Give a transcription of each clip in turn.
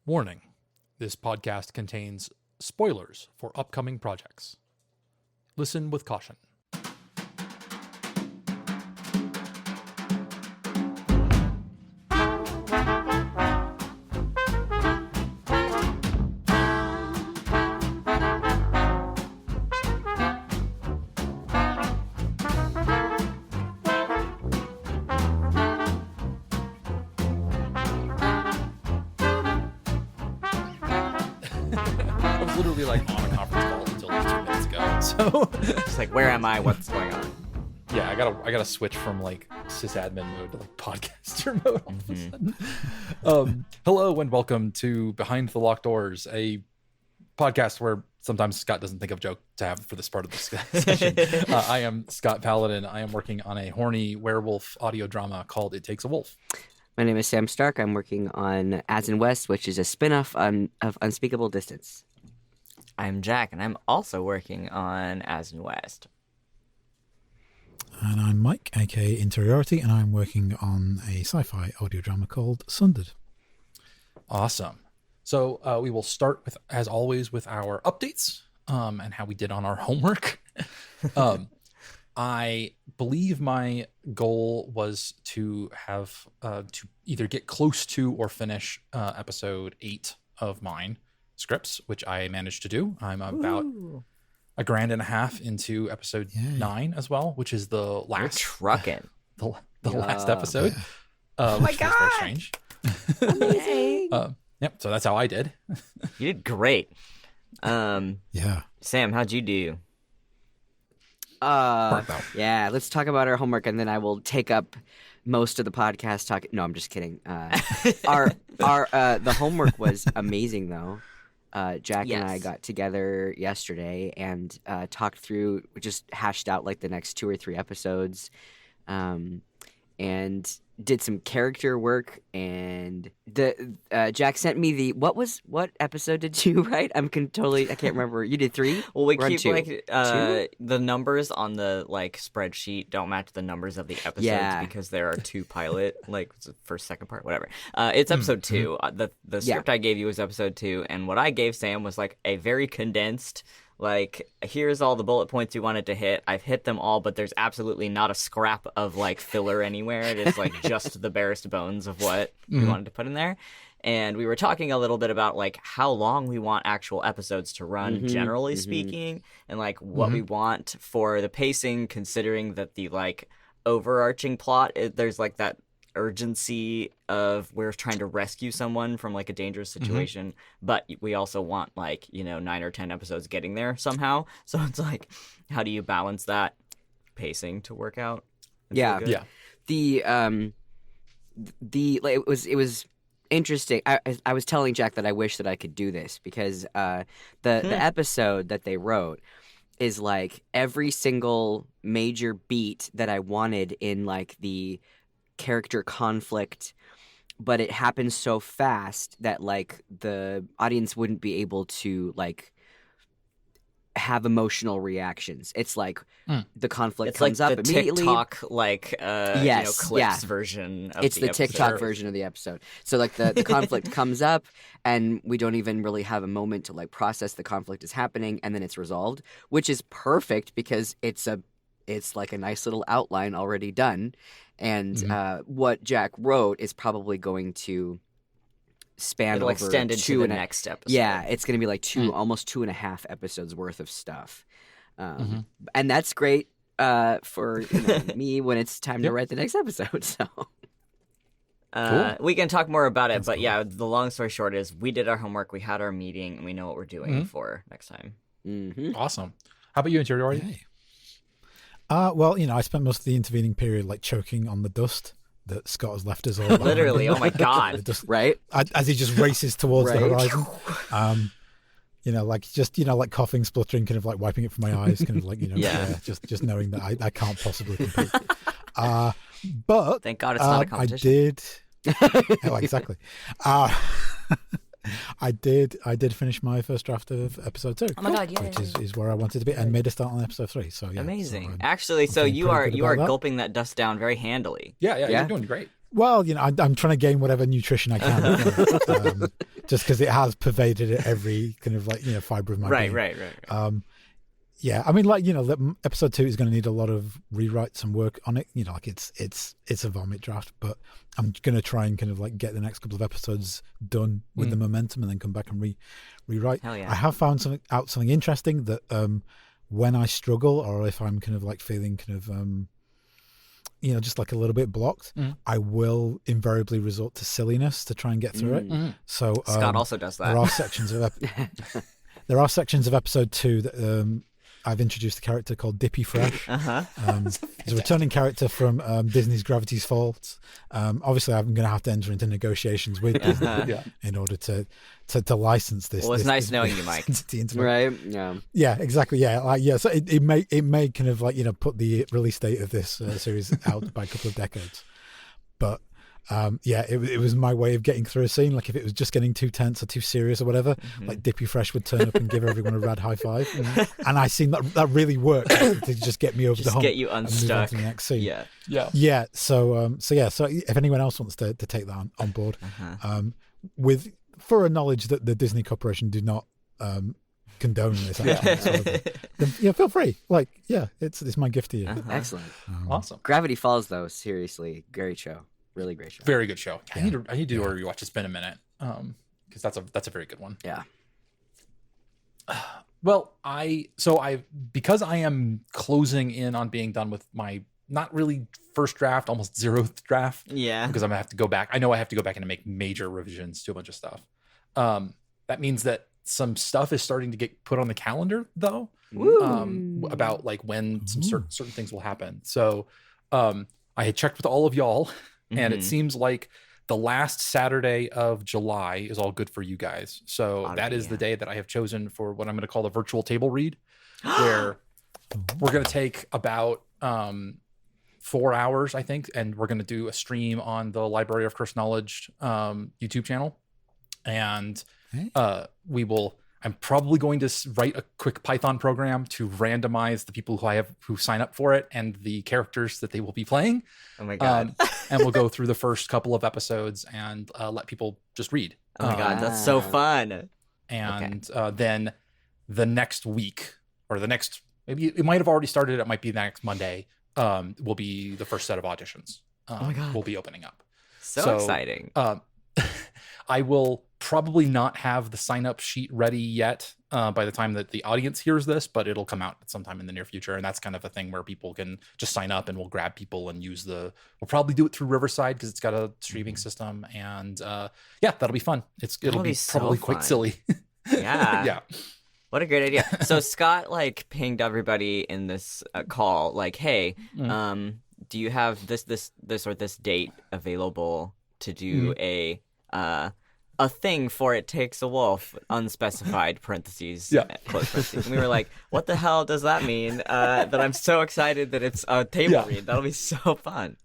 Warning: this podcast contains spoilers for upcoming projects. Listen with caution. Literally like on a conference call until like 2 minutes ago. So It's like, where am I? What's going on? yeah, I gotta switch from like sysadmin mode to like podcaster mode all of a sudden. Hello and welcome to Behind the Locked Doors, a podcast where sometimes Scott doesn't think of a joke to have for this part of the session. I am Scott Paladin. I am working on a horny werewolf audio drama called It Takes a Wolf. My name is Sam Stark. I'm working on As in West, which is a spin-off of Unspeakable Distance. I'm Jack, and I'm also working on As in West. And I'm Mike, aka Interiority, and I'm working on a sci-fi audio drama called Sundered. Awesome. So we will start with, as always, with our updates and how we did on our homework. I believe my goal was to have to either get close to or finish episode 8 of mine scripts, which I managed to do. I'm about a grand and a half into episode 9 as well, which is the last You're trucking. the last episode. Oh my God. Very strange. Amazing. Yep. So that's how I did. You did great. Yeah. Sam, how'd you do? Yeah, let's talk about our homework, and then I will take up most of the podcast talk. No, I'm just kidding. The homework was amazing, though. Jack and I got together yesterday and talked through, just hashed out like the next 2 or 3 episodes, and did some character work. And Jack sent me what episode did you write? I can't remember. You did 3. Well, we We're on keep 2. like 2? the numbers on the like spreadsheet don't match the numbers of the episodes because there are 2 pilot, like first, second part, whatever. It's episode 2. The script I gave you was episode 2, and what I gave Sam was like a very condensed. Like, here's all the bullet points we wanted to hit. I've hit them all, but there's absolutely not a scrap of, like, filler anywhere. It is, like, just the barest bones of what we wanted to put in there. And we were talking a little bit about, like, how long we want actual episodes to run, generally speaking, and, like, what we want for the pacing, considering that the, like, overarching plot, there's, like, that urgency of we're trying to rescue someone from like a dangerous situation, but we also want like 9 or 10 episodes getting there somehow. So it's like, how do you balance that pacing to work out? Yeah. It was interesting. I was telling Jack that I wish that I could do this because the episode that they wrote is like every single major beat that I wanted in like the character conflict, but it happens so fast that like the audience wouldn't be able to like have emotional reactions. It's like the conflict comes like up the immediately. TikTok clips version of it's the episode. TikTok version of the episode. So like the conflict comes up and we don't even really have a moment to like process the conflict is happening, and then it's resolved, which is perfect because it's like a nice little outline already done. And what Jack wrote is probably going to span It'll over extend into the next episode. Yeah, it's going to be like almost 2.5 episodes worth of stuff. And that's great for me when it's time to write the next episode. So Cool. We can talk more about it, but yeah, the long story short is we did our homework, we had our meeting, and we know what we're doing for next time. Awesome. How about you, Interiority? Hey. Well, I spent most of the intervening period like choking on the dust that Scott has left us all. Literally, oh my God. right? As he just races towards the horizon. Like coughing, spluttering, kind of like wiping it from my eyes, kind of like, just knowing that I can't possibly compete. But thank God it's not a competition. I did. Oh, exactly. I did finish my first draft of episode 2. Oh my God, which is where I wanted to be, and made a start on episode 3. So yeah, amazing. So Actually, so you are that. gulping that dust down very handily. Yeah, you're doing great. Well, I'm trying to gain whatever nutrition I can, just because it has pervaded every kind of fiber of my being. Right. Yeah, I mean, episode 2 is going to need a lot of rewrites and work on it. It's a vomit draft, but I'm going to try and kind of get the next couple of episodes done with the momentum, and then come back and rewrite. Hell yeah. I have found something interesting that when I struggle, or if I'm kind of feeling kind of just a little bit blocked, I will invariably resort to silliness to try and get through it. So Scott also does that. There are sections of episode 2 that I've introduced a character called Dippy Fresh. He's a returning character from Disney's Gravity's Fault. Obviously, I'm going to have to enter into negotiations with Disney in order to license this. Well, it's nice knowing you, Mike. Right? Yeah, exactly. Yeah, so it may kind of put the release date of this series out by a couple of decades, but. It was my way of getting through a scene. If it was just getting too tense or too serious or whatever, Dippy Fresh would turn up and give everyone a rad high five, and I seen that really worked to just get me over the hump, get you unstuck. And move on to the next scene. Yeah. So if anyone else wants to take that on board, for a knowledge that the Disney Corporation do not condone this, then feel free. It's my gift to you. Excellent. Awesome. Gravity Falls, though, seriously, great show. Really great show. Very good show. I need to do a rewatch. It's been a minute, because that's a very good one. Yeah. Well, because I am closing in on being done with my not really first draft, almost 0th draft. Yeah. Because I'm gonna have to go back. I know I have to go back and make major revisions to a bunch of stuff. That means that some stuff is starting to get put on the calendar, though. About when some certain things will happen. So, I had checked with all of y'all. And it seems like the last Saturday of July is all good for you guys. So that is the day that I have chosen for what I'm going to call the virtual table read, where we're going to take about 4 hours, I think, and we're going to do a stream on the Library of Cursed Knowledge YouTube channel. And I'm probably going to write a quick Python program to randomize the people who sign up for it and the characters that they will be playing. Oh my God. And we'll go through the first couple of episodes and let people just read. Oh my God, that's so fun. And then the next week, or maybe it might have already started, it might be the next Monday, will be the first set of auditions. Oh my God. Will be opening up. So exciting. I will probably not have the sign-up sheet ready yet by the time that the audience hears this, but it'll come out sometime in the near future. And that's kind of a thing where people can just sign up, and we'll grab people and we'll probably do it through Riverside because it's got a streaming system. And that'll be fun. It'll be probably quite silly. Yeah. Yeah. What a great idea. So Scott pinged everybody in this call, hey, do you have this date available to do a thing for It Takes a Wolf, unspecified parentheses, close parentheses. And we were like, what the hell does that mean? That I'm so excited that it's a table read. That'll be so fun.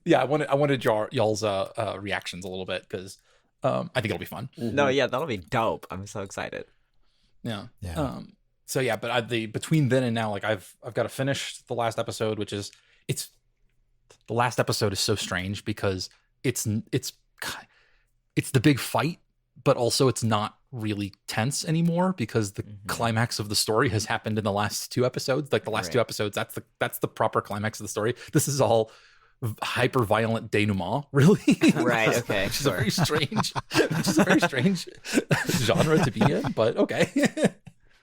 Yeah, I wanted y'all's reactions a little bit, because I think it'll be fun. No, yeah, that'll be dope. I'm so excited. Yeah. But between then and now, I've got to finish the last episode, the last episode is so strange because it's the big fight, but also it's not really tense anymore because the climax of the story has happened in the last 2 episodes. The last 2 episodes, that's the proper climax of the story. This is all hyper violent denouement, really. Right. Okay. Which is a very strange genre to be in, but okay.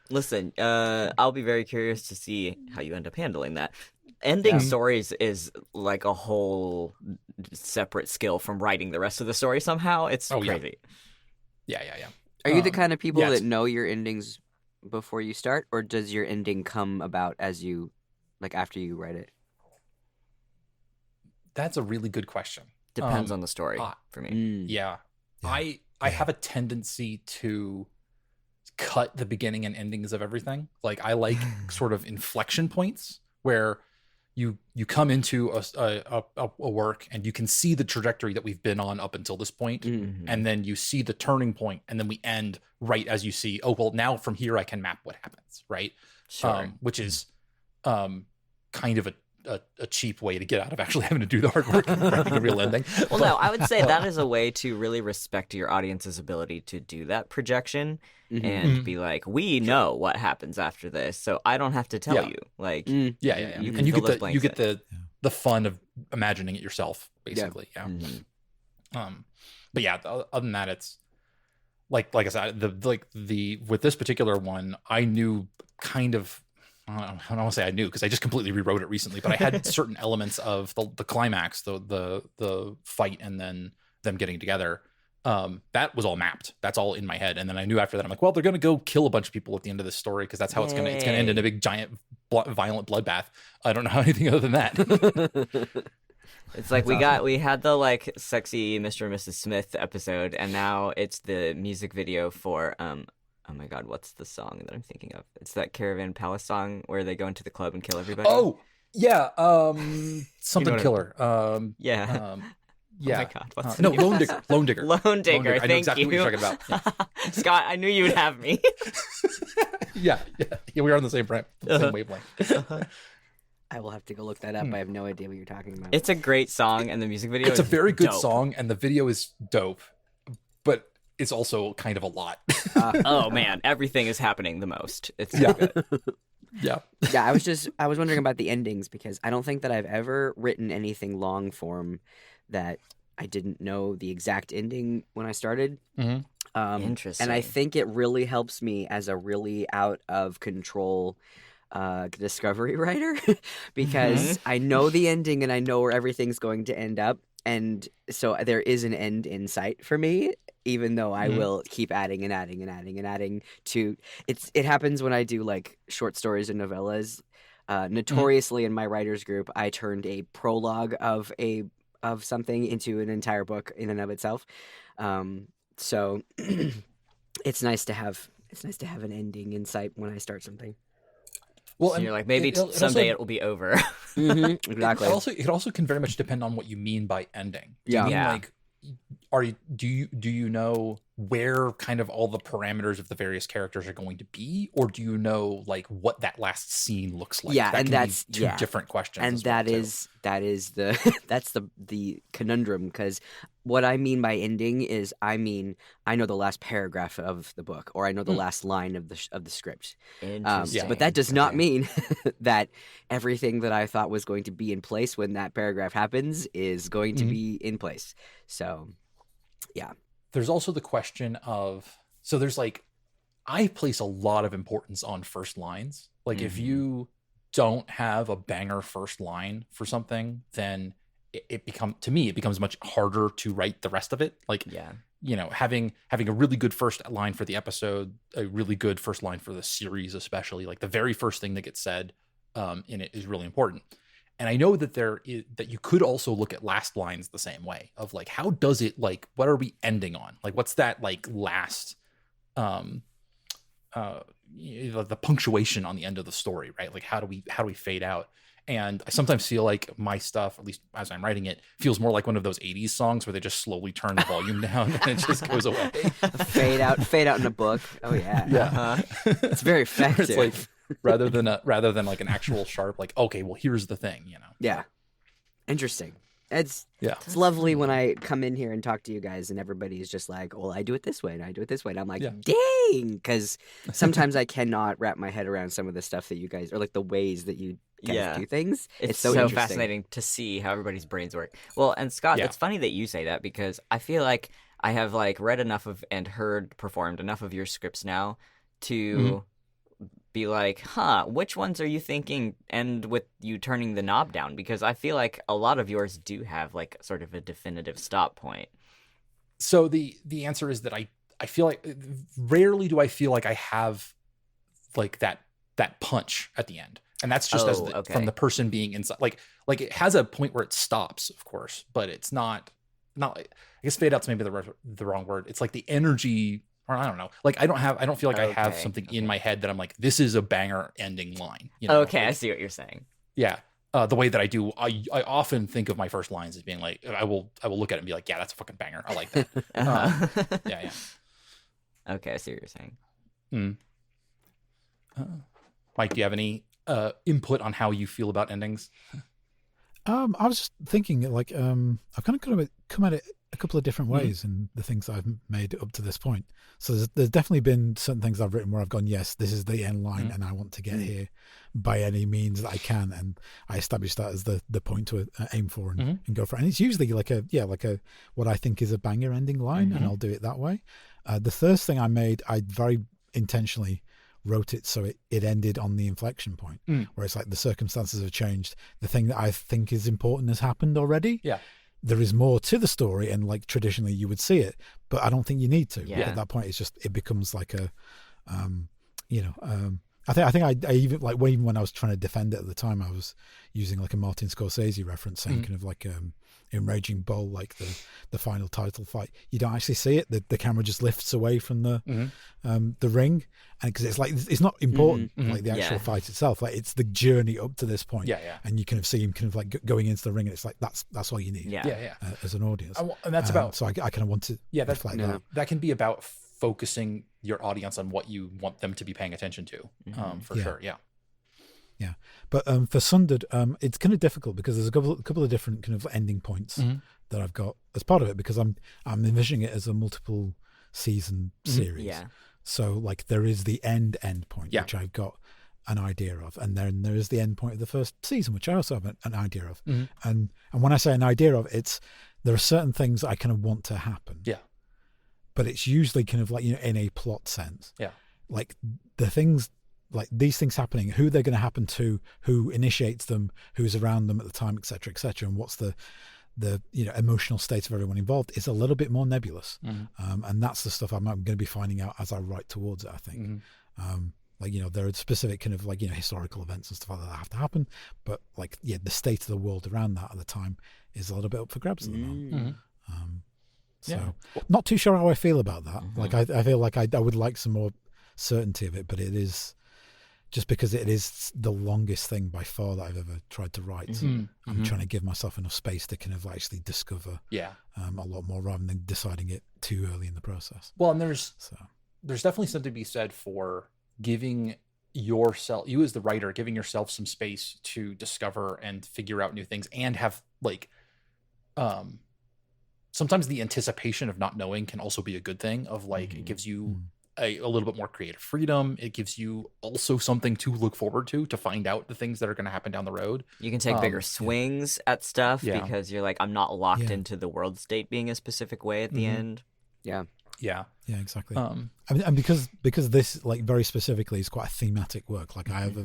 Listen, I'll be very curious to see how you end up handling that. Ending stories is a whole separate skill from writing the rest of the story somehow. It's crazy. Yeah. Are you the kind of people that know your endings before you start, or does your ending come about as you, after you write it? That's a really good question. Depends on the story for me. Yeah. I have a tendency to cut the beginning and endings of everything. I like sort of inflection points where you come into a work and you can see the trajectory that we've been on up until this point, and then you see the turning point, and then we end right as you see, now from here I can map what happens, right? Sure. Which is kind of a cheap way to get out of actually having to do the hard work of writing a real ending. Well, no, I would say that is a way to really respect your audience's ability to do that projection and be like, we know what happens after this, so I don't have to tell you. Like, you get the fun of imagining it yourself, basically. Yeah. But yeah, other than that, it's like I said, with this particular one, I knew kind of. I don't want to say I knew because I just completely rewrote it recently, but I had certain elements of the climax, the fight, and then them getting together. That was all mapped. That's all in my head. And then I knew after that, I'm like, well, they're going to go kill a bunch of people at the end of this story because that's how it's going to end in a big, giant, violent bloodbath. I don't know anything other than that. It's like we had the like sexy Mr. and Mrs. Smith episode, and now it's the music video for oh my god, what's the song that I'm thinking of? It's that Caravan Palace song where they go into the club and kill everybody. Oh, yeah. Something killer. Yeah. Yeah. Oh my god, what's no, Lone Digger. Lone Digger. Lone Digger. I know exactly you. what you're talking about. Yeah. Scott, I knew you would have me. yeah, we are on the same wavelength. I will have to go look that up. I have no idea what you're talking about. It's a great song, and the music video it's a very good dope. song, and the video is dope, but it's also kind of a lot. Oh man, everything is happening the most. It's so good. Yeah. I was wondering about the endings because I don't think that I've ever written anything long form that I didn't know the exact ending when I started. Interesting. And I think it really helps me as a really out of control discovery writer because I know the ending and I know where everything's going to end up. And so there is an end in sight for me, even though I will keep adding and adding and adding and adding to it happens when I do like short stories and novellas. Notoriously in my writers group, I turned a prologue of something into an entire book in and of itself. So it's nice to have an ending in sight when I start something. Well, so you're like, maybe someday it will be over. Exactly. It also can very much depend on what you mean by ending. Do you mean, like, do you know where kind of all the parameters of the various characters are going to be, or do you know like what that last scene looks like? Yeah, and that's two different questions. And that is that's the conundrum because what I mean by ending is I know the last paragraph of the book or I know the last line of the script. But that does not mean that everything that I thought was going to be in place when that paragraph happens is going to be in place. So, yeah. There's also the question of, so there's like, I place a lot of importance on first lines. Like if you don't have a banger first line for something, then it becomes much harder to write the rest of it. Like, you know, having a really good first line for the episode, a really good first line for the series, especially like the very first thing that gets said in it is really important. And I know that that you could also look at last lines the same way of like, how does it, like, what are we ending on? Like, what's that like last, the punctuation on the end of the story, right? Like, how do we fade out? And I sometimes feel like my stuff, at least as I'm writing it, feels more like one of those 80s songs where they just slowly turn the volume down and it just goes away. Fade out in a book. Oh yeah. Yeah. It's very effective. It's like, rather than like an actual sharp, like, okay, well, here's the thing, you know? Yeah. Interesting. It's lovely when I come in here and talk to you guys and everybody's just like, well, I do it this way and I do it this way. And I'm like, dang, because sometimes I cannot wrap my head around some of the stuff that you guys, or like the ways that you guys do things. It's so fascinating to see how everybody's brains work. Well, and Scott, it's funny that you say that because I feel like I have like read enough of and performed enough of your scripts now to be like, which ones are you thinking end with you turning the knob down? Because I feel like a lot of yours do have like sort of a definitive stop point. So the answer is that I feel like rarely do I feel like I have like that punch at the end. And that's just from the person being inside. Like it has a point where it stops, of course, but it's not I guess fade out's maybe the wrong word. It's like the energy, or I don't know. Like I don't feel like I have something in my head that I'm like, this is a banger ending line. You know? Okay, like, I see what you're saying. Yeah. The way that I do, I often think of my first lines as being like, I will look at it and be like, yeah, that's a fucking banger. I like that. Yeah. Okay, I see what you're saying. Mike, do you have any input on how you feel about endings? I was just thinking, like, I've kind of come at it a couple of different ways in the things I've made up to this point. So there's definitely been certain things I've written where I've gone, yes, this is the end line, and I want to get here by any means that I can, and I established that as the point to aim for and go for it. And it's usually like a what I think is a banger ending line, and I'll do it that way. The first thing I made, I very intentionally wrote it so it ended on the inflection point where it's like the circumstances have changed, the thing that I think is important has happened already. There is more to the story, and like traditionally you would see it, but I don't think you need to. At that point, it's just, it becomes like a I think I even, like, even when I was trying to defend it at the time, I was using like a Martin Scorsese reference, saying kind of like in Raging Bull, like the final title fight, you don't actually see it. The camera just lifts away from the ring, and because it's like, it's not important like the actual fight itself, like it's the journey up to this point. And you kind of see him kind of like going into the ring, and it's like that's all you need. As an audience, and that's about. So I kind of want to reflect that can be about focusing your audience on what you want them to be paying attention to, for sure. But for Sundered, it's kind of difficult because there's a couple of different kind of ending points that I've got as part of it, because I'm envisioning it as a multiple season series. So like there is the end point, which I've got an idea of, and then there is the end point of the first season, which I also have an idea of. And when I say an idea of, there are certain things I kind of want to happen. But it's usually kind of like, in a plot sense. Like the things, like these things happening, who they're going to happen to, who initiates them, who's around them at the time, etc., and what's the emotional state of everyone involved is a little bit more nebulous. And that's the stuff I'm going to be finding out as I write towards it, I think. Like, there are specific kind of like, historical events and stuff like that have to happen. But like, the state of the world around that at the time is a little bit up for grabs at the moment. So not too sure how I feel about that. Like I feel like I would like some more certainty of it, but it is just because it is the longest thing by far that I've ever tried to write. I'm trying to give myself enough space to kind of actually discover a lot more, rather than deciding it too early in the process. Well, and there's definitely something to be said for giving yourself, you as the writer, giving yourself some space to discover and figure out new things, and have like sometimes the anticipation of not knowing can also be a good thing, of like, it gives you a little bit more creative freedom. It gives you also something to look forward to find out the things that are going to happen down the road. You can take bigger swings at stuff because you're like, I'm not locked into the world state being a specific way at the end. Yeah, exactly. And because this, like, very specifically is quite a thematic work, like I have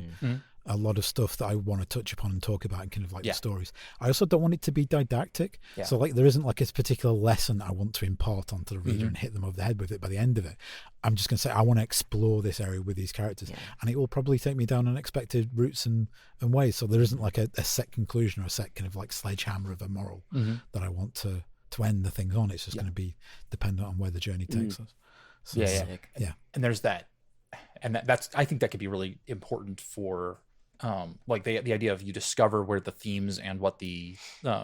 a lot of stuff that I want to touch upon and talk about, and kind of like the stories. I also don't want it to be didactic. So like there isn't like a particular lesson I want to impart onto the reader and hit them over the head with it by the end of it. I'm just going to say, I want to explore this area with these characters, and it will probably take me down unexpected routes and ways. So there isn't like a set conclusion or a set kind of like sledgehammer of a moral that I want to end the things on. It's just going to be dependent on where the journey takes us. So, and there's that, and that's, I think that could be really important for like the idea of, you discover where the themes and what the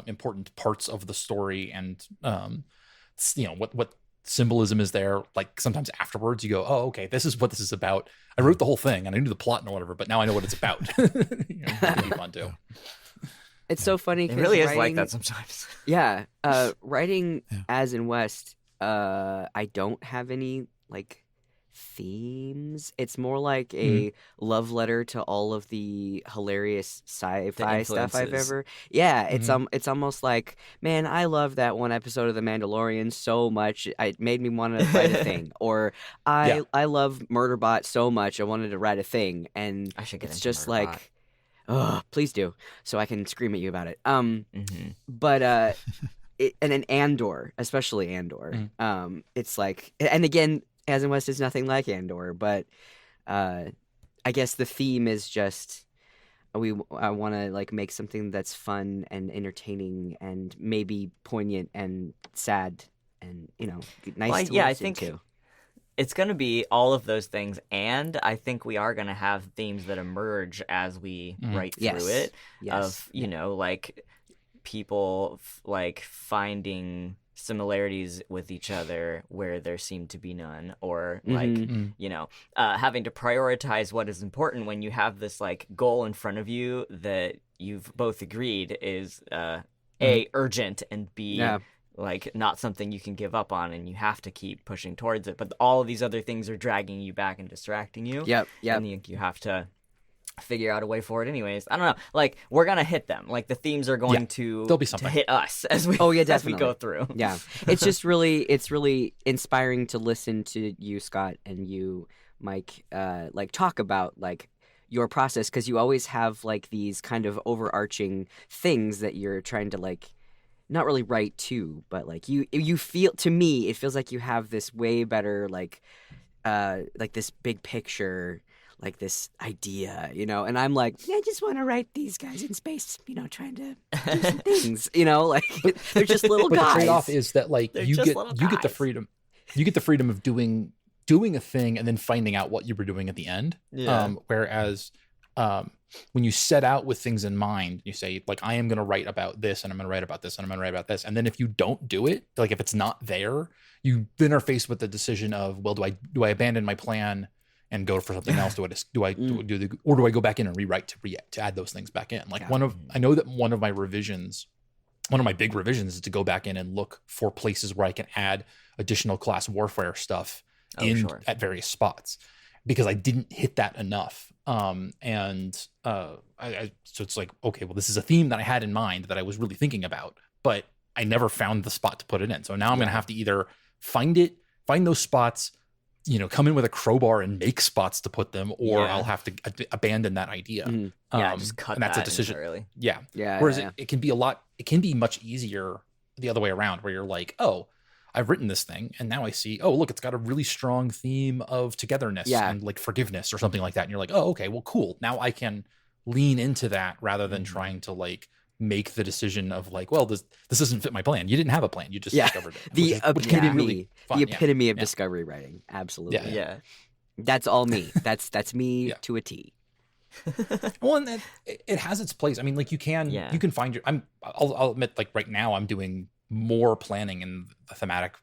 important parts of the story and what symbolism is there. Like sometimes afterwards you go, oh, okay, this is what this is about. I wrote the whole thing and I knew the plot and whatever, but now I know what it's about. It can be fun too. It's so funny. It really is like that sometimes. Writing as in West, I don't have any like themes. It's more like a love letter to all of the hilarious sci-fi stuff I've ever. It's almost like, man, I love that one episode of The Mandalorian so much, it made me want to write a thing. Or I love Murderbot so much, I wanted to write a thing. And I should get it's into just Murderbot. like, oh, please do, so I can scream at you about it. But and an Andor, especially Andor, it's like, and again, As in West is nothing like Andor, but I guess the theme is just I want to like make something that's fun and entertaining and maybe poignant and sad and nice to listen to. It's going to be all of those things, and I think we are going to have themes that emerge as we write through it. Of like people like finding similarities with each other where there seem to be none, or like having to prioritize what is important when you have this like goal in front of you that you've both agreed is A, urgent, and B, like not something you can give up on, and you have to keep pushing towards it. But all of these other things are dragging you back and distracting you. Yep. And you have to figure out a way for it anyways. I don't know. Like, we're gonna hit them. Like, the themes are going to hit us as we as we go through. Yeah. It's just really inspiring to listen to you, Scott, and you, Mike, like talk about like your process, because you always have like these kind of overarching things that you're trying to like not really write to, but like you feel, to me it feels like you have this way better like this big picture, like this idea, you know, and I'm like, I just want to write these guys in space, you know, trying to do some things, you know, like they're just little but guys. The trade-off is that like you get the freedom of doing a thing and then finding out what you were doing at the end. Whereas when you set out with things in mind, you say like, I am going to write about this, and I'm going to write about this, and I'm going to write about this, and then if you don't do it, like if it's not there, you then are faced with the decision of, well, do I abandon my plan and go for something else? Do I go back in and rewrite to add those things back in? Like I know that one of my big revisions is to go back in and look for places where I can add additional class warfare stuff at various spots, because I didn't hit that enough. So it's like, okay, well, this is a theme that I had in mind that I was really thinking about, but I never found the spot to put it in. So now I'm going to have to either find those spots, you know, come in with a crowbar and make spots to put them, or I'll have to abandon that idea. Just cut and that's a decision. Entirely. Yeah. Whereas it can be much easier the other way around, where you're like, oh, I've written this thing, and now I see, oh, look, it's got a really strong theme of togetherness and like forgiveness or something like that. And you're like, oh, okay, well, cool. Now I can lean into that rather than trying to like make the decision of like, well, this doesn't fit my plan. You didn't have a plan. You just discovered it. The epitome of discovery writing. Absolutely. Yeah. That's all me. That's me to a T. Well, and it has its place. I mean, like you can find I'll admit, like right now I'm doing more planning in the thematic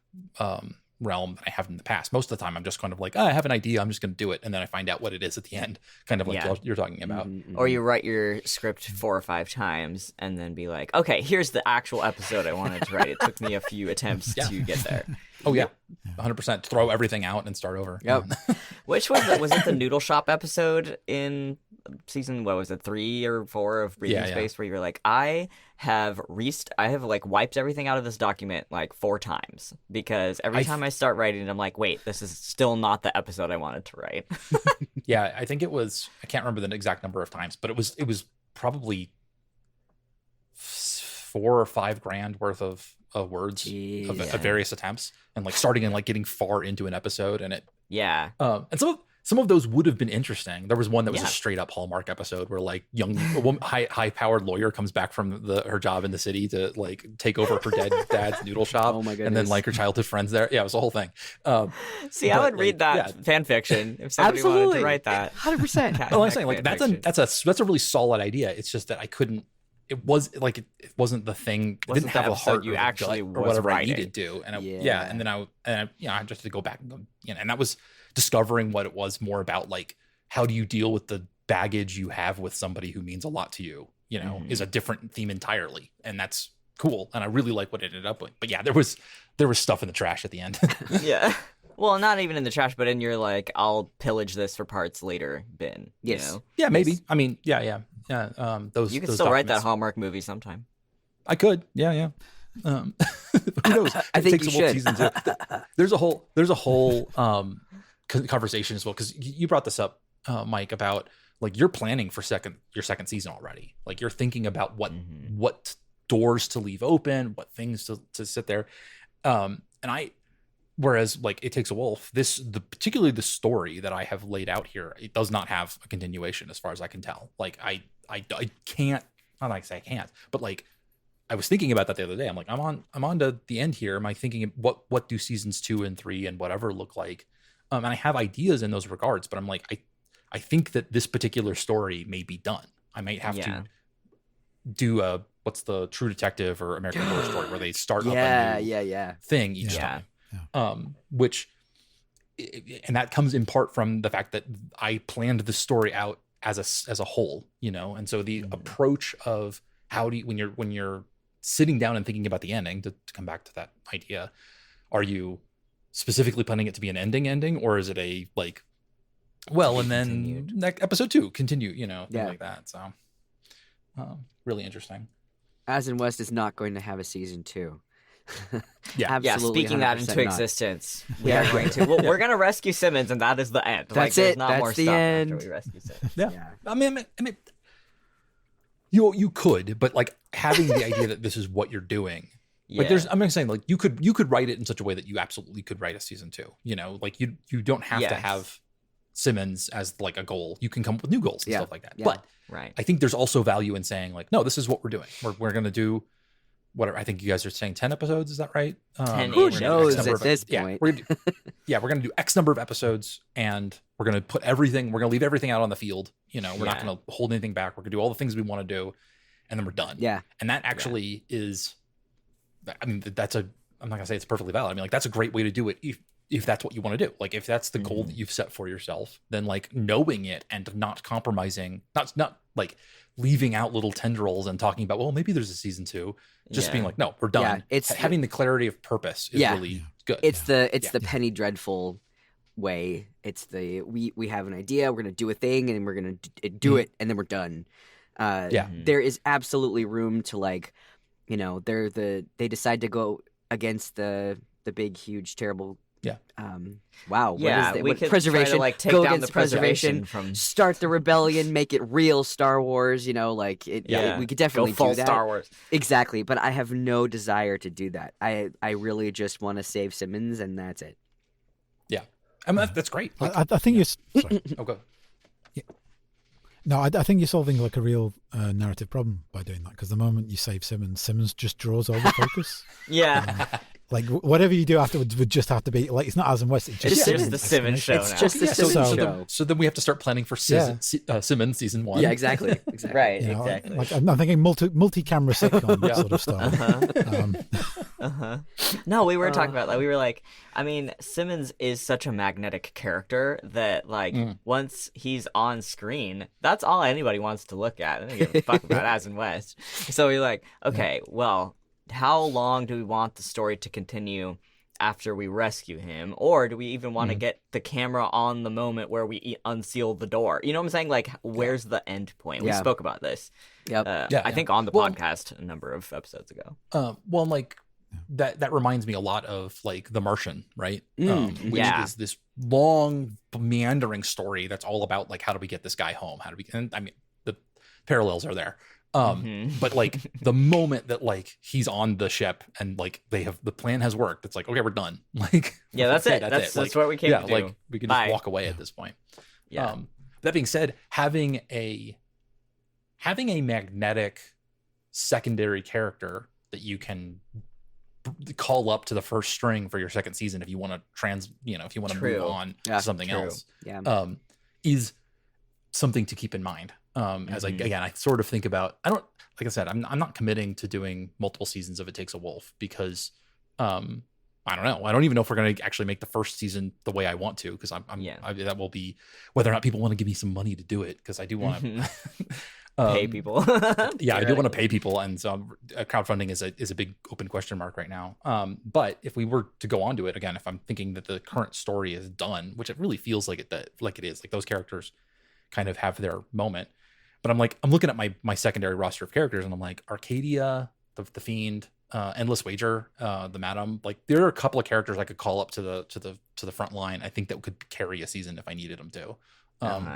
realm than I have in the past. Most of the time I'm just kind of like, I have an idea, I'm just going to do it, and then I find out what it is at the end, kind of like you're talking about. Or you write your script 4 or 5 times and then be like, okay, here's the actual episode I wanted to write. It took me a few attempts to get there. Oh yeah, 100%. Throw everything out and start over. Yep. Which was it the Noodle Shop episode in season 3 or 4 of Breathing Space, where you're like, I have like wiped everything out of this document like 4 times, because every time I start writing it, I'm like, wait, this is still not the episode I wanted to write. Yeah, I think I can't remember the exact number of times, but it was probably 4 or 5 grand worth of words of various attempts, and like starting and like getting far into an episode, and and some of those would have been interesting. There was one that was a straight up Hallmark episode where like high powered lawyer comes back from her job in the city to like take over her dead dad's noodle shop. Oh my goodness. And then like her childhood friends there. Yeah, it was the whole thing. See, I would read that fan fiction if somebody wanted to write that. 100%. Well, I'm saying like that's a really solid idea. It's just that I couldn't. It wasn't the thing. It didn't have a heart you actually or whatever writing. I needed to. And and then I just had to go back and go, and that was discovering what it was more about, like how do you deal with the baggage you have with somebody who means a lot to you, is a different theme entirely, and that's cool, and I really like what it ended up with. But yeah, there was stuff in the trash at the end. Yeah, well, not even in the trash, but in your like, I'll pillage this for parts later bin. Yes. You know? Yeah, maybe. I mean, yeah. Those you can those still write documents. that Hallmark movie sometime. I could. Yeah. Who knows? I think you should. Season 2. There's a whole conversation as well, because you brought this up, Mike, about like you're planning for your second season already. Like you're thinking about what doors to leave open, what things to sit there. Whereas like It Takes a Wolf, particularly the story that I have laid out here, it does not have a continuation as far as I can tell. Like I can't, not like I say I can't, but like I was thinking about that the other day. I'm like, I'm on to the end here. Am I thinking what do seasons 2 and 3 and whatever look like? And I have ideas in those regards, but I'm like, I think that this particular story may be done. I might have to do what's the True Detective or American Horror Story, where they start up a new thing each time. And that comes in part from the fact that I planned the story out as a whole, and so the approach of how do you, when you're sitting down and thinking about the ending, to come back to that idea, are you specifically planning it to be an ending, or is it a like, well, and then next episode 2 continue, things like that. So really interesting. As in West is not going to have a season 2. Absolutely. Speaking that into existence, we are going to. Well, we're going to rescue Simmons, and that is the end. That's there's it. Not That's more the stuff end. After we rescue Simmons. Yeah. I mean, you could, but like having the idea that this is what you're doing. Like I'm not saying like you could write it in such a way that you absolutely could write a season 2. Like you don't have to have Simmons as like a goal. You can come up with new goals and stuff like that. Yeah. But I think there's also value in saying like, no, this is what we're doing. We're going to do whatever. I think you guys are saying 10 episodes. Is that right? 10. Who knows at this point? We're going to do X number of episodes, and we're going to put everything. We're going to leave everything out on the field. We're not going to hold anything back. We're going to do all the things we want to do, and then we're done. Yeah. And that actually is. I mean, I'm not going to say it's perfectly valid. I mean, like that's a great way to do it if that's what you want to do. Like if that's the goal that you've set for yourself, then like knowing it and not compromising, not like leaving out little tendrils and talking about, well, maybe there's a season 2, just being like, no, we're done. Yeah, it's having the clarity of purpose is really good. It's the Penny Dreadful way. It's the we have an idea, we're going to do a thing, and we're going to do it, and then we're done. There is absolutely room to like, they decide to go against the big, huge, terrible. Yeah. Wow. Yeah. What is preservation? Like take go down against the preservation from. Start the rebellion. Make it real Star Wars. Like it. Yeah. We could definitely go full do that. Star Wars. Exactly. But I have no desire to do that. I really just want to save Simmons, and that's it. Yeah. I mean that's great. Like, I think you're. Sorry. Oh, go. Yeah. No, I think you're solving like a real narrative problem by doing that, because the moment you save Simmons just draws all the focus. Like whatever you do afterwards would just have to be like, it's not As and West. It's just the Simmons show. It's just the Simmons show. So then we have to start planning for Simmons season 1. Yeah, exactly. Right, exactly. Like I'm thinking multi-camera sitcom sort of stuff. No, we were talking about that. We were like, I mean, Simmons is such a magnetic character that like once he's on screen, that's all anybody wants to look at. I don't give a fuck about As and West. So we're like, okay, well, how long do we want the story to continue after we rescue him? Or do we even want to get the camera on the moment where we unseal the door? You know what I'm saying? Like, where's the end point? We spoke about this. I think on the podcast a number of episodes ago. Well, like that reminds me a lot of like The Martian, right? Which is this long meandering story that's all about like, how do we get this guy home? And I mean, the parallels are there. But like the moment that like he's on the ship and like the plan has worked, it's like, okay, we're done. Like, that's it. That's what we came to do. Like we can just walk away at this point. That being said, having a magnetic secondary character that you can call up to the first string for your second season if you want to move on to something else, is something to keep in mind. As I sort of think about, like I said, I'm not committing to doing multiple seasons of It Takes a Wolf because I don't know. I don't even know if we're going to actually make the first season the way I want to, because that will be whether or not people want to give me some money to do it, because I do want to pay people. I do want to pay people, and so crowdfunding is a big open question mark right now. But if we were to go on to it again, if I'm thinking that the current story is done, which it really feels like it is, like those characters kind of have their moment. But I'm looking at my secondary roster of characters, and I'm like, Arcadia, the Fiend, Endless Wager, the Madam. Like there are a couple of characters I could call up to the front line. I think that could carry a season if I needed them to.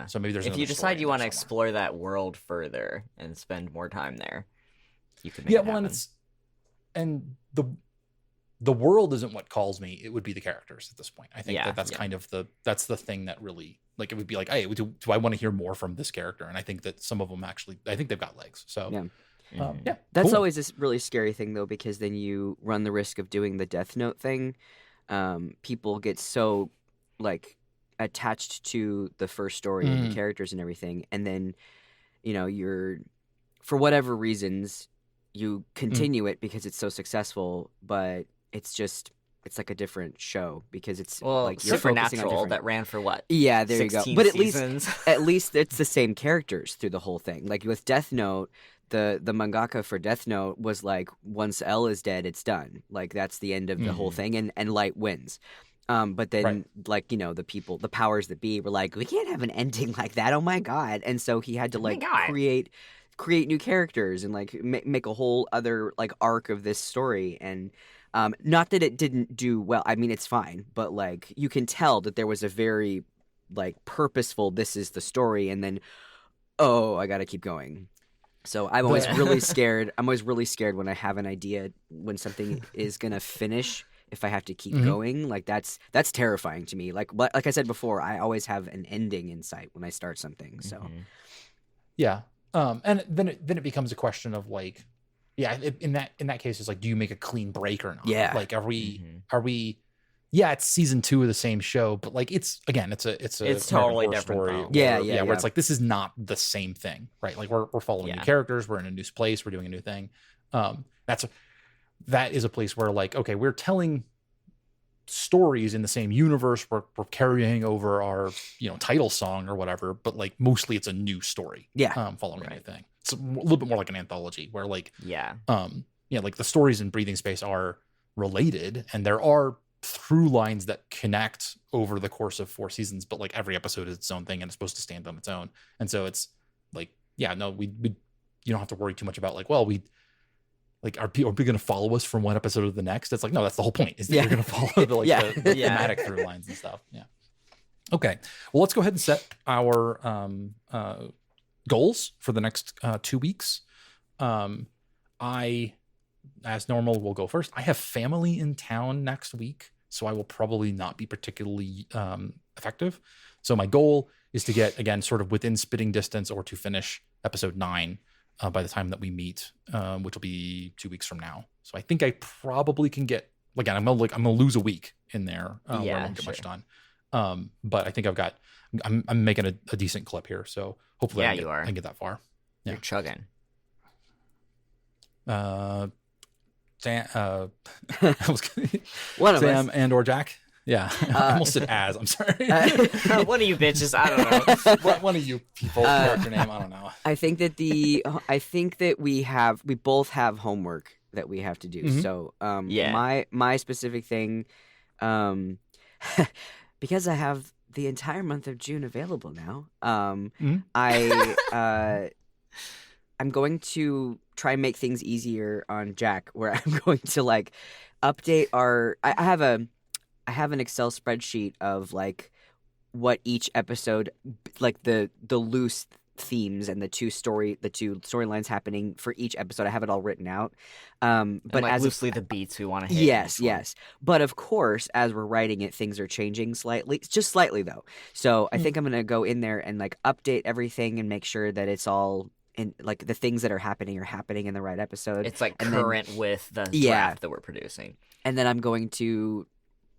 So maybe there's. If you decide you want to explore that world further and spend more time there, you can. And the world isn't what calls me. It would be the characters at this point. I think that's kind of that's the thing that really. Like it would be like, hey, do I want to hear more from this character? And I think that some of them actually, I think they've got legs. So that's always a really scary thing though, because then you run the risk of doing the Death Note thing. People get so like attached to the first story and the characters and everything, and then you're for whatever reasons you continue it because it's so successful, but it's just it's like a different show because it's like you're focusing on Supernatural different... that ran for what? Yeah, there you go. But seasons? at least it's the same characters through the whole thing. Like with Death Note, the mangaka for Death Note was like, once L is dead, it's done. Like that's the end of the whole thing, and Light wins. But then, like, you know, the powers that be were like, we can't have an ending like that. Oh my god! And so he had to like create new characters and like make a whole other like arc of this story. And not that it didn't do well. I mean, it's fine, but like you can tell that there was a very like purposeful. This is the story, and then I got to keep going. So I'm always really scared. I'm always really scared when I have an idea when something is gonna finish. If I have to keep going, like that's terrifying to me. Like I said before, I always have an ending in sight when I start something. So, yeah. And then it becomes a question of like, in that case, it's like, do you make a clean break or not? Yeah. Like, are we? Yeah, it's season 2 of the same show, but like it's totally different story. though. Yeah. Where it's like this is not the same thing, right? Like we're following new characters, we're in a new place, we're doing a new thing. That is a place where like, okay, we're telling stories in the same universe. We're carrying over our, title song or whatever, but like mostly it's a new story. Yeah. Following a new thing. It's a little bit more like an anthology where like, like the stories in Breathing Space are related and there are through lines that connect over the course of 4 seasons, but like every episode is its own thing and it's supposed to stand on its own. And so it's like, we you don't have to worry too much about like, well, are people going to follow us from one episode to the next? It's like, no, that's the whole point is that you're going to follow the thematic through lines and stuff. Yeah. Okay. Well, let's go ahead and set our goals for the next 2 weeks. I, as normal, will go first. I have family in town next week, so I will probably not be particularly effective. So my goal is to get, again, sort of within spitting distance or to finish episode 9 by the time that we meet, which will be 2 weeks from now. So I think I probably can get, again, I'm gonna lose a week in there where I won't get much done. But I think I'm making a decent clip here. So hopefully I can get that far. Yeah. You're chugging. Sam, Sam and or Jack. Yeah, I almost said as. I'm sorry. One of you bitches. I don't know. One of you people. Character name. I don't know. I think that we both have homework that we have to do. Mm-hmm. So my specific thing, because I have the entire month of June available now. I'm going to try and make things easier on Jack, where I'm going to like update I have an Excel spreadsheet of like what each episode, like the loose themes and the two storylines happening for each episode. I have it all written out. But like as loosely the beats we want to hit. Yes. But of course, as we're writing it, things are changing slightly, just slightly though. So I think I'm going to go in there and like update everything and make sure that it's all in, like the things that are happening in the right episode. It's like current with the draft that we're producing. And then I'm going to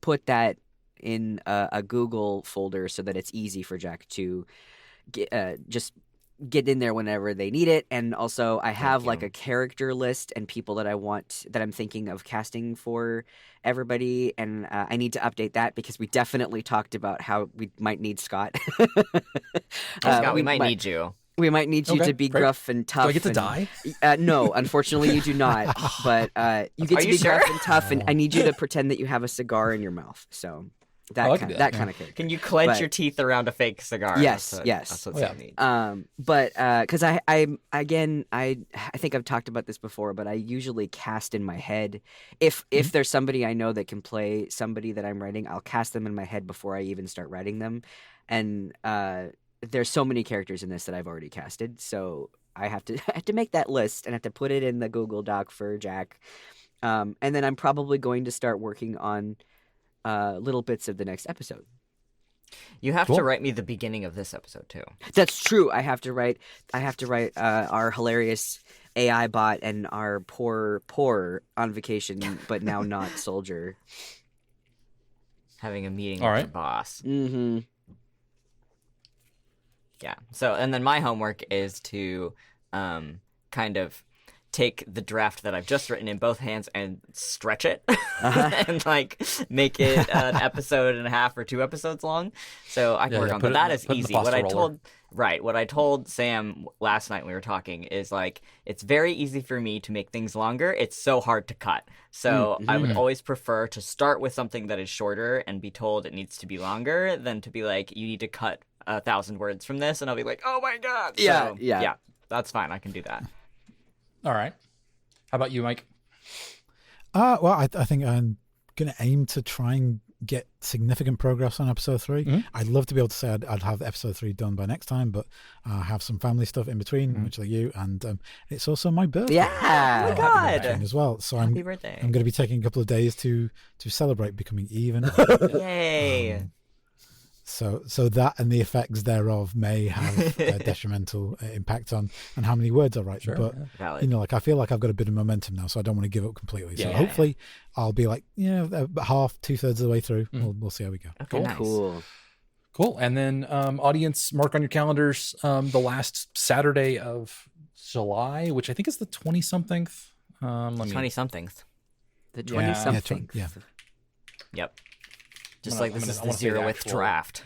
put that in a Google folder so that it's easy for Jack to just get in there whenever they need it. And also I have like a character list and people that I'm thinking of casting for everybody. And I need to update that because we definitely talked about how we might need Scott. Scott, we might need you. We might need you to be gruff and tough. Do I get to die? No, unfortunately you do not. But you get to be gruff and tough, and I need you to pretend that you have a cigar in your mouth. So that kind of character. Can you clench your teeth around a fake cigar? Yes. That's what's neat. But because I think I've talked about this before, but I usually cast in my head. If there's somebody I know that can play somebody that I'm writing, I'll cast them in my head before I even start writing them. And there's so many characters in this that I've already casted, so I have to make that list and have to put it in the Google Doc for Jack. And then I'm probably going to start working on little bits of the next episode. You have to write me the beginning of this episode too. That's true. I have to write our hilarious AI bot and our poor on vacation but now not soldier having a meeting with your boss. Mm-hmm. Yeah. So, and then my homework is to kind of take the draft that I've just written in both hands and stretch it and like make it an episode and a half or 2 episodes long. So I can work on that. That is easy. What I told Sam last night when we were talking is like, it's very easy for me to make things longer. It's so hard to cut. So I would always prefer to start with something that is shorter and be told it needs to be longer than to be like, you need to cut 1,000 words from this. And I'll be like, oh my God. Yeah, that's fine. I can do that. All right. How about you, Mike? Well, I think I'm going to aim to try and get significant progress on episode 3. I'd love to be able to say I'd have episode 3 done by next time, but I have some family stuff in between, which like you, and it's also my birthday. Yeah, oh my God, as well. So happy birthday! I'm going to be taking a couple of days to celebrate becoming even. Yay! So that and the effects thereof may have a detrimental impact on how many words I write. Sure, but like I feel like I've got a bit of momentum now, so I don't want to give up completely. So hopefully I'll be like half, 2/3 of the way through. We'll see how we go. Okay, nice. Cool. And then audience, mark on your calendars the last Saturday of July, which I think is the 20-something. 20-something. The 20-something. Yeah. Yep. Just like this is the 0th draft.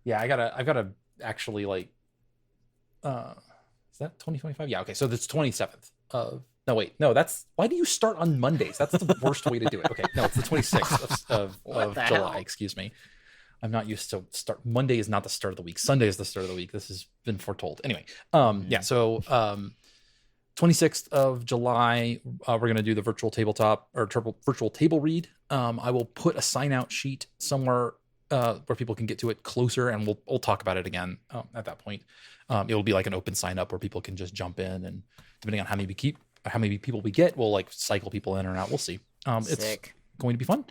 I've gotta actually like. Is that 2025? Yeah. Okay. So that's 27th of. No, wait. No, that's. Why do you start on Mondays? That's the worst way to do it. Okay. No, it's the 26th of July. Hell? Excuse me. I'm not used to start. Monday is not the start of the week. Sunday is the start of the week. This has been foretold. Anyway. Yeah. So 26th of July, we're going to do the virtual tabletop or virtual table read. I will put a sign out sheet somewhere where people can get to it closer, and we'll talk about it again at that point. It'll be like an open sign up where people can just jump in, and depending on how many people we get, we'll like cycle people in or out. We'll see. It's going to be fun.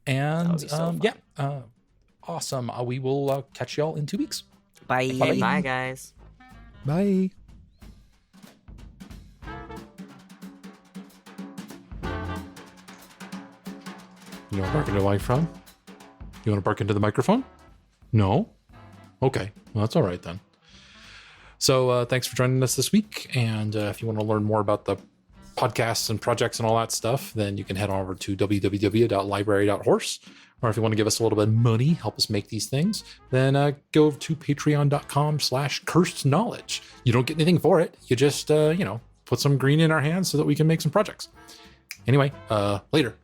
And fun. Awesome. We will catch y'all in 2 weeks. Bye. Bye, guys. Bye. You want to bark into the microphone? You want to bark into the microphone? No? Okay. Well, that's all right then. So thanks for joining us this week. And if you want to learn more about the podcasts and projects and all that stuff, then you can head over to www.library.horse. Or if you want to give us a little bit of money, help us make these things, then go to patreon.com/cursed knowledge. You don't get anything for it. You just, put some green in our hands so that we can make some projects. Anyway, later.